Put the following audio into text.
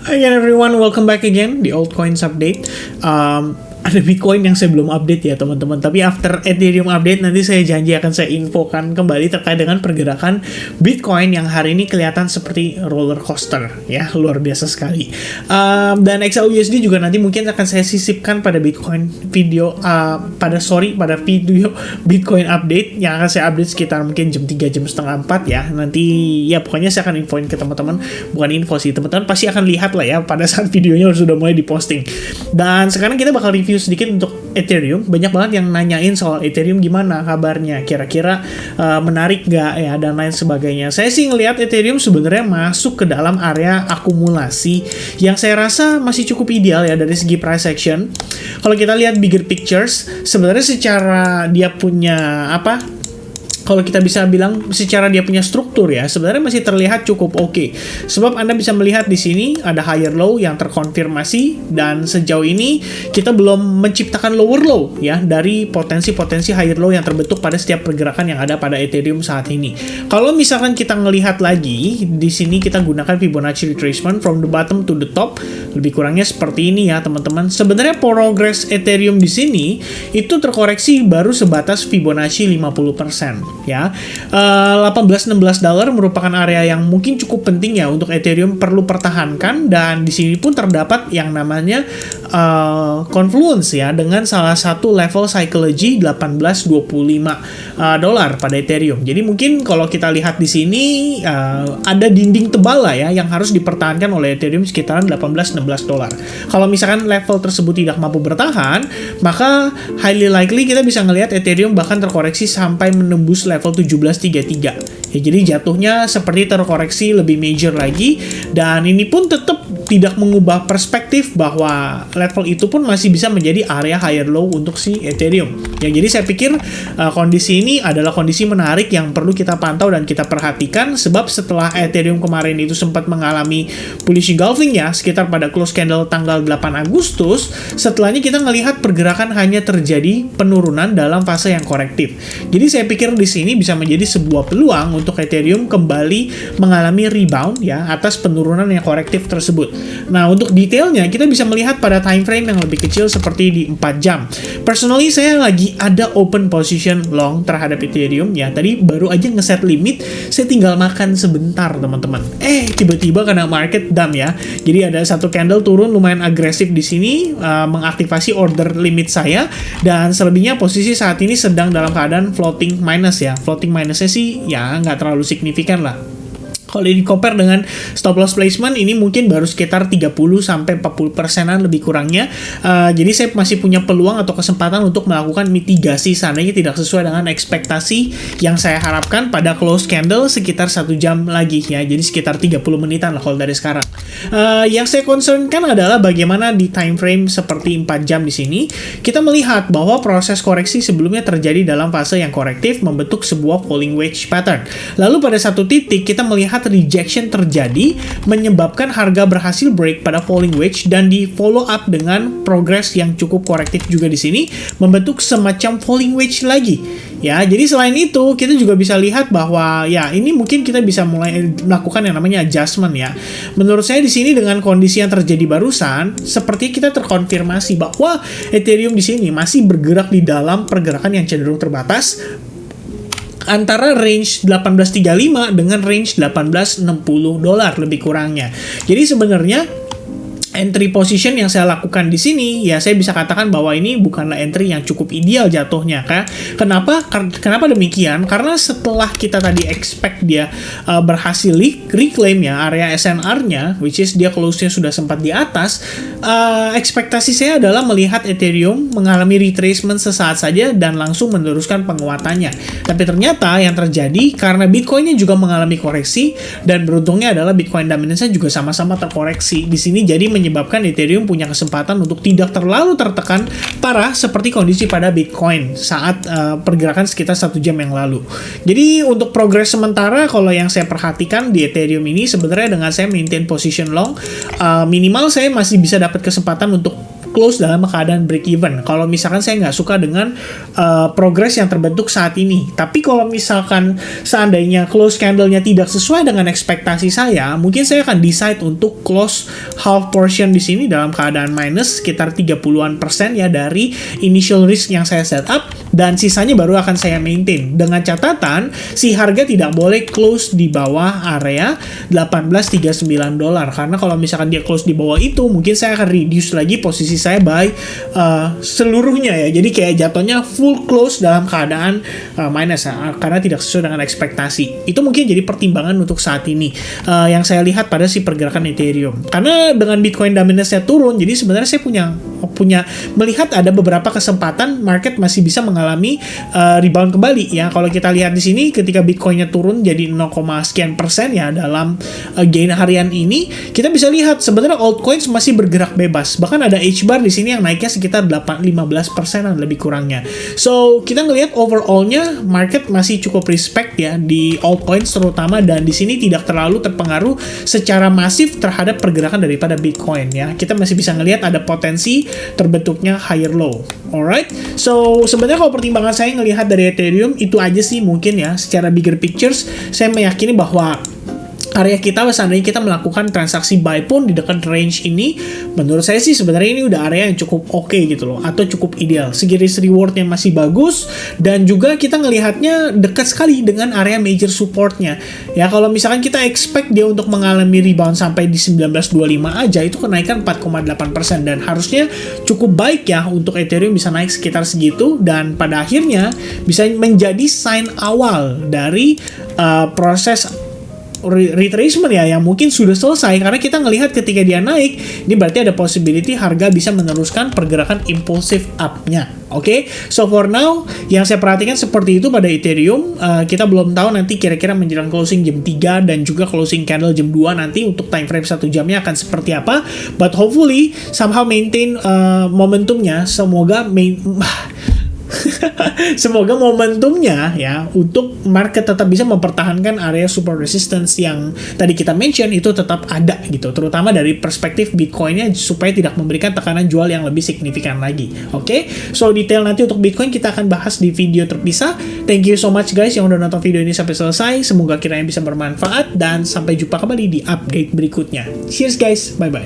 Again everyone, welcome back again di Altcoins Update. Ada Bitcoin yang saya belum update ya teman-teman, tapi after Ethereum update nanti saya janji akan saya infokan kembali terkait dengan pergerakan Bitcoin yang hari ini kelihatan seperti roller coaster ya, luar biasa sekali. Dan XAUUSD juga nanti mungkin akan saya sisipkan pada Bitcoin video pada video Bitcoin update yang akan saya update sekitar mungkin jam 3 jam setengah 4 ya. Nanti ya pokoknya saya akan infoin ke teman-teman, bukan info sih, teman-teman pasti akan lihat lah ya pada saat videonya sudah mulai diposting. Dan sekarang kita bakal review sedikit untuk Ethereum. Banyak banget yang nanyain soal Ethereum, gimana kabarnya, kira-kira menarik gak ya, dan lain sebagainya. Saya sih ngelihat Ethereum sebenarnya masuk ke dalam area akumulasi yang saya rasa masih cukup ideal ya dari segi price action. Kalau kita lihat bigger pictures, sebenarnya secara dia punya kalau kita bisa bilang secara dia punya struktur ya, sebenarnya masih terlihat cukup oke. Sebab Anda bisa melihat di sini ada higher low yang terkonfirmasi, dan sejauh ini kita belum menciptakan lower low ya dari potensi-potensi higher low yang terbentuk pada setiap pergerakan yang ada pada Ethereum saat ini. Kalau misalkan kita ngelihat lagi di sini, kita gunakan Fibonacci retracement from the bottom to the top, lebih kurangnya seperti ini ya teman-teman. Sebenarnya progress Ethereum di sini itu terkoreksi baru sebatas Fibonacci 50%. Ya, $18-16 merupakan area yang mungkin cukup penting ya untuk Ethereum perlu pertahankan, dan di sini pun terdapat yang namanya confluence ya dengan salah satu level psychology $18.25 pada Ethereum. Jadi mungkin kalau kita lihat di sini ada dinding tebal lah ya yang harus dipertahankan oleh Ethereum sekitaran $18-16. Kalau misalkan level tersebut tidak mampu bertahan, maka highly likely kita bisa ngelihat Ethereum bahkan terkoreksi sampai menembus level 17.33 ya, jadi jatuhnya seperti terkoreksi lebih major lagi, dan ini pun tetap tidak mengubah perspektif bahwa level itu pun masih bisa menjadi area higher low untuk si Ethereum ya. Jadi saya pikir kondisi ini adalah kondisi menarik yang perlu kita pantau dan kita perhatikan, sebab setelah Ethereum kemarin itu sempat mengalami bullish engulfing ya sekitar pada close candle tanggal 8 Agustus, setelahnya kita melihat pergerakan hanya terjadi penurunan dalam fase yang korektif. Jadi saya pikir di sini bisa menjadi sebuah peluang untuk Ethereum kembali mengalami rebound ya atas penurunan yang korektif tersebut. Nah, untuk detailnya kita bisa melihat pada time frame yang lebih kecil seperti di 4 jam. Personally saya lagi ada open position long terhadap Ethereum ya. Tadi baru aja ngeset limit, saya tinggal makan sebentar teman-teman. Tiba-tiba karena market dump ya. Jadi ada satu candle turun lumayan agresif di sini, mengaktifasi order limit saya, dan selebihnya posisi saat ini sedang dalam keadaan floating minus ya. Floating minusnya sih ya nggak terlalu signifikan lah. Kalau di compare dengan stop loss placement, ini mungkin baru sekitar 30-40%an lebih kurangnya. Jadi saya masih punya peluang atau kesempatan untuk melakukan mitigasi seandainya tidak sesuai dengan ekspektasi yang saya harapkan pada close candle sekitar 1 jam lagi ya. Jadi sekitar 30 menitan lah kalau dari sekarang. Yang saya concernkan adalah bagaimana di time frame seperti 4 jam di sini. Kita melihat bahwa proses koreksi sebelumnya terjadi dalam fase yang korektif membentuk sebuah falling wedge pattern. Lalu pada satu titik kita melihat rejection terjadi, menyebabkan harga berhasil break pada falling wedge dan di follow up dengan progress yang cukup korektif juga di sini, membentuk semacam falling wedge lagi. Ya, jadi selain itu kita juga bisa lihat bahwa ya ini mungkin kita bisa mulai melakukan yang namanya adjustment ya. Menurut saya di sini dengan kondisi yang terjadi barusan, seperti kita terkonfirmasi bahwa Ethereum di sini masih bergerak di dalam pergerakan yang cenderung terbatas antara range 1835 dengan range $18.60 lebih kurangnya. Jadi sebenarnya entry position yang saya lakukan di sini ya, saya bisa katakan bahwa ini bukanlah entry yang cukup ideal jatuhnya kan. Kenapa demikian? Karena setelah kita tadi expect dia berhasil reclaim ya area SNR-nya, which is dia close-nya sudah sempat di atas, ekspektasi saya adalah melihat Ethereum mengalami retracement sesaat saja dan langsung meneruskan penguatannya. Tapi ternyata yang terjadi karena Bitcoin-nya juga mengalami koreksi, dan beruntungnya adalah Bitcoin dominance-nya juga sama-sama terkoreksi di sini, jadi menyebabkan Ethereum punya kesempatan untuk tidak terlalu tertekan parah seperti kondisi pada Bitcoin saat pergerakan sekitar 1 jam yang lalu. Jadi untuk progres sementara, kalau yang saya perhatikan di Ethereum ini sebenarnya dengan saya maintain position long, minimal saya masih bisa dapat kesempatan untuk close dalam keadaan break even. Kalau misalkan saya nggak suka dengan progress yang terbentuk saat ini. Tapi kalau misalkan seandainya close candle-nya tidak sesuai dengan ekspektasi saya, mungkin saya akan decide untuk close half portion di sini dalam keadaan minus sekitar 30-an% ya dari initial risk yang saya set up, dan sisanya baru akan saya maintain. Dengan catatan, si harga tidak boleh close di bawah area $18.39, karena kalau misalkan dia close di bawah itu, mungkin saya akan reduce lagi posisi saya by seluruhnya ya. Jadi kayak jatuhnya full close dalam keadaan minus ya, karena tidak sesuai dengan ekspektasi. Itu mungkin jadi pertimbangan untuk saat ini yang saya lihat pada si pergerakan Ethereum. Karena dengan Bitcoin dominance-nya turun, jadi sebenarnya saya punya melihat ada beberapa kesempatan market masih bisa mengalami rebound kembali ya. Kalau kita lihat di sini ketika Bitcoin-nya turun jadi 0, sekian persen ya dalam gain harian ini, kita bisa lihat sebenarnya altcoins masih bergerak bebas. Bahkan ada H-bar di sini yang naiknya sekitar 15%-an lebih kurangnya. So, kita ngelihat overall-nya market masih cukup respect ya di altcoins terutama, dan di sini tidak terlalu terpengaruh secara masif terhadap pergerakan daripada Bitcoin ya. Kita masih bisa ngelihat ada potensi terbentuknya higher low. Alright, so sebenarnya kalau pertimbangan saya ngelihat dari Ethereum itu aja sih mungkin ya. Secara bigger pictures, saya meyakini bahwa area kita, seandainya kita melakukan transaksi buy pun di dekat range ini, menurut saya sih sebenarnya ini udah area yang cukup oke gitu loh, atau cukup ideal. Segi risk rewardnya masih bagus, dan juga kita ngelihatnya dekat sekali dengan area major supportnya. Ya kalau misalkan kita expect dia untuk mengalami rebound sampai di 1925 aja, itu kenaikan 4,8%, dan harusnya cukup baik ya untuk Ethereum bisa naik sekitar segitu, dan pada akhirnya bisa menjadi sign awal dari proses retracement ya yang mungkin sudah selesai, karena kita ngelihat ketika dia naik, ini berarti ada possibility harga bisa meneruskan pergerakan impulsif up-nya. Oke, so for now yang saya perhatikan seperti itu pada Ethereum. Kita belum tahu nanti kira-kira menjelang closing jam 3 dan juga closing candle jam 2 nanti untuk time frame 1 jamnya akan seperti apa, but hopefully somehow maintain momentumnya. Semoga momentumnya ya untuk market tetap bisa mempertahankan area support resistance yang tadi kita mention itu tetap ada gitu, terutama dari perspektif Bitcoin-nya supaya tidak memberikan tekanan jual yang lebih signifikan lagi. Oke, so detail nanti untuk Bitcoin kita akan bahas di video terpisah. Thank you so much guys yang udah nonton video ini sampai selesai. Semoga kiranya bisa bermanfaat, dan sampai jumpa kembali di update berikutnya. Cheers guys, bye bye.